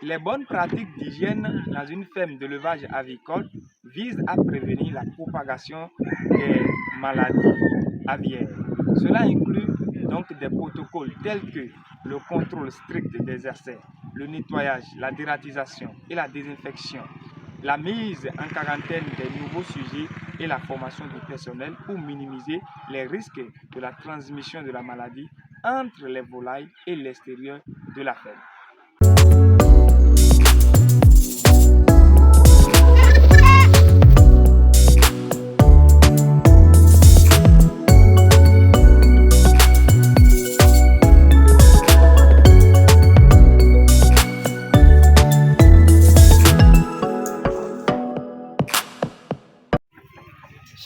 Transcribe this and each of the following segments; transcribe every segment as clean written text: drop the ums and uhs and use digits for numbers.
Les bonnes pratiques d'hygiène dans une ferme d'élevage avicole visent à prévenir la propagation des maladies aviaires. Cela inclut donc des protocoles tels que le contrôle strict des essais, le nettoyage, la dératisation et la désinfection, la mise en quarantaine des nouveaux sujets et la formation du personnel pour minimiser les risques de la transmission de la maladie entre les volailles et l'extérieur de la ferme.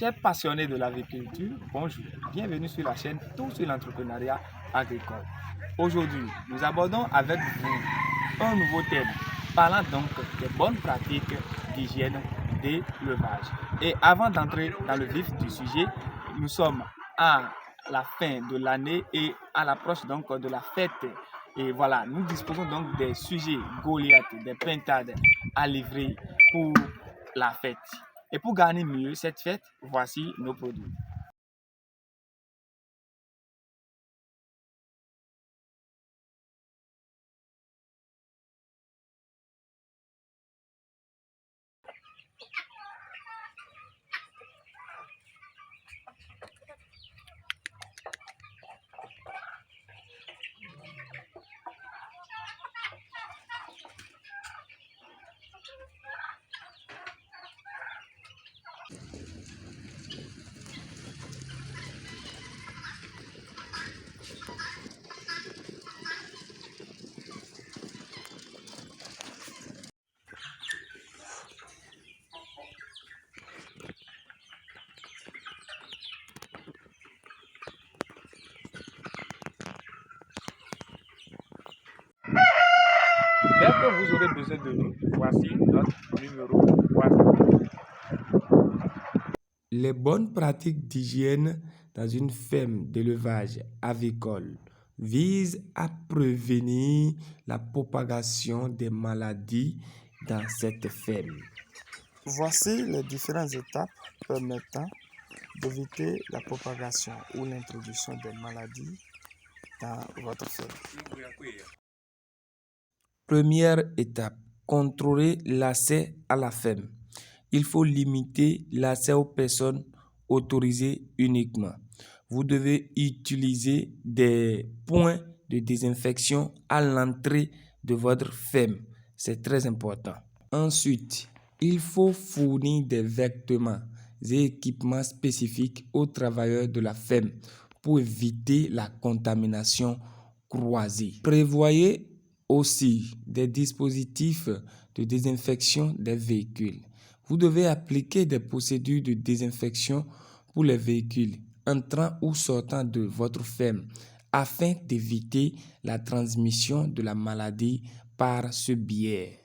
Chers passionnés de l'agriculture, bonjour, bienvenue sur la chaîne Tout sur l'entrepreneuriat agricole. Aujourd'hui, nous abordons avec vous un nouveau thème, parlant donc des bonnes pratiques d'hygiène d'élevage. Et avant d'entrer dans le vif du sujet, nous sommes à la fin de l'année et à l'approche donc de la fête. Et voilà, nous disposons donc des sujets Goliath, des pintades à livrer pour la fête. Et pour gagner mieux cette fête, voici nos produits. Dès que vous aurez besoin de nous, voici notre numéro WhatsApp. Les bonnes pratiques d'hygiène dans une ferme d'élevage avicole visent à prévenir la propagation des maladies dans cette ferme. Voici les différentes étapes permettant d'éviter la propagation ou l'introduction des maladies dans votre ferme. Première étape, contrôler l'accès à la ferme. Il faut limiter l'accès aux personnes autorisées uniquement. Vous devez utiliser des points de désinfection à l'entrée de votre ferme. C'est très important. Ensuite, il faut fournir des vêtements et équipements spécifiques aux travailleurs de la ferme pour éviter la contamination croisée. Prévoyez aussi des dispositifs de désinfection des véhicules. Vous devez appliquer des procédures de désinfection pour les véhicules entrant ou sortant de votre ferme afin d'éviter la transmission de la maladie par ce biais.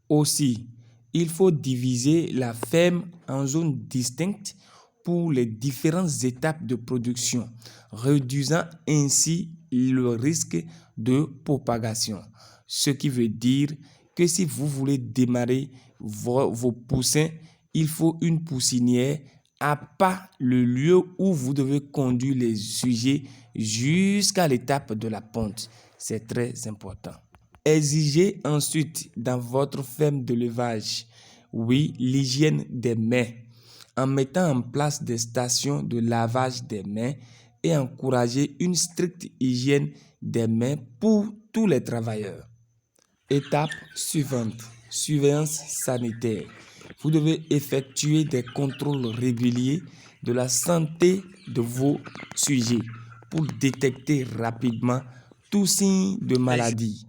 Aussi, il faut diviser la ferme en zones distinctes pour les différentes étapes de production, réduisant ainsi le risque de propagation. Ce qui veut dire que si vous voulez démarrer vos poussins, il faut une poussinière à pas le lieu où vous devez conduire les sujets jusqu'à l'étape de la ponte. C'est très important. Exigez ensuite dans votre ferme d'élevage, l'hygiène des mains en mettant en place des stations de lavage des mains et encouragez une stricte hygiène des mains pour tous les travailleurs. Étape suivante, surveillance sanitaire. Vous devez effectuer des contrôles réguliers de la santé de vos sujets pour détecter rapidement tout signe de maladie.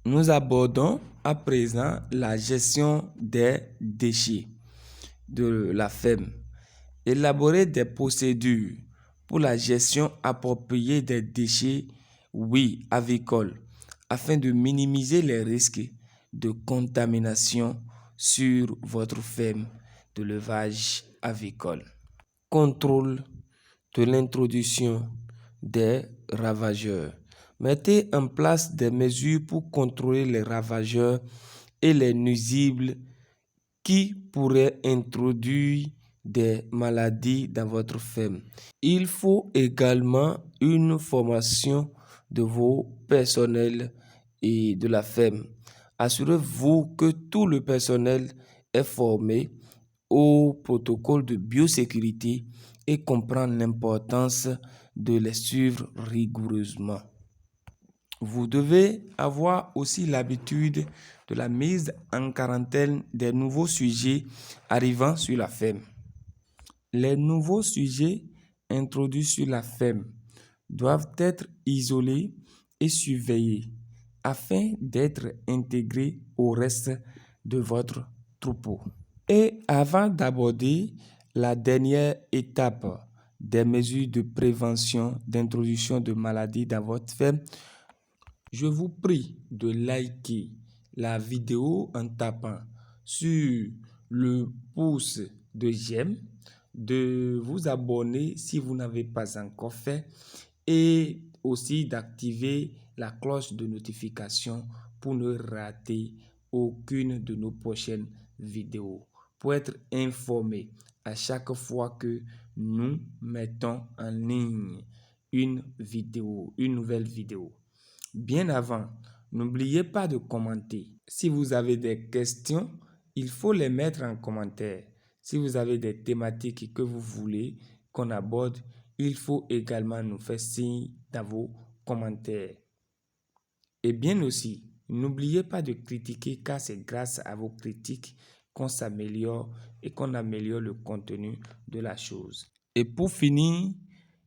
Nous abordons à présent la gestion des déchets de la ferme. Élaborer des procédures pour la gestion appropriée des déchets avicoles afin de minimiser les risques de contamination sur votre ferme d'élevage avicole. Contrôle de l'introduction des ravageurs. Mettez en place des mesures pour contrôler les ravageurs et les nuisibles qui pourraient introduire des maladies dans votre ferme. Il faut également une formation de vos personnels et de la ferme. Assurez-vous que tout le personnel est formé au protocole de biosécurité et comprend l'importance de les suivre rigoureusement. Vous devez avoir aussi l'habitude de la mise en quarantaine des nouveaux sujets arrivant sur la ferme. Les nouveaux sujets introduits sur la ferme doivent être isolés et surveillés afin d'être intégrés au reste de votre troupeau. Et avant d'aborder la dernière étape des mesures de prévention d'introduction de maladies dans votre ferme, je vous prie de liker la vidéo en tapant sur le pouce de j'aime, de vous abonner si vous n'avez pas encore fait et aussi d'activer la cloche de notification pour ne rater aucune de nos prochaines vidéos, pour être informé à chaque fois que nous mettons en ligne une nouvelle vidéo. Bien avant, n'oubliez pas de commenter. Si vous avez des questions, il faut les mettre en commentaire. Si vous avez des thématiques que vous voulez qu'on aborde, il faut également nous faire signe dans vos commentaires. Et bien aussi, n'oubliez pas de critiquer car c'est grâce à vos critiques qu'on s'améliore et qu'on améliore le contenu de la chose. Et pour finir,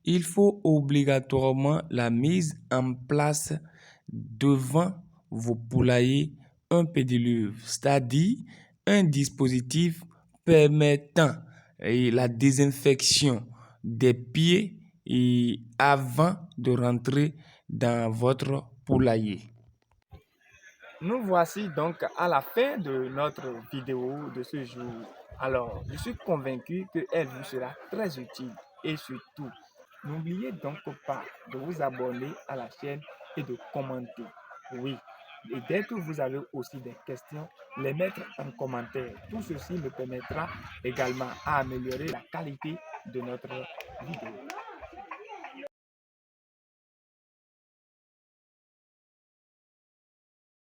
il faut obligatoirement la mise en place devant vos poulaillers un pédiluve, c'est-à-dire un dispositif permettant la désinfection des pieds et avant de rentrer dans votre poulailler. Nous voici donc à la fin de notre vidéo de ce jour. Alors, je suis convaincu qu'elle vous sera très utile et surtout, n'oubliez donc pas de vous abonner à la chaîne et de commenter. Oui, et dès que vous avez aussi des questions, les mettre en commentaire. Tout ceci me permettra également à améliorer la qualité de notre vidéo.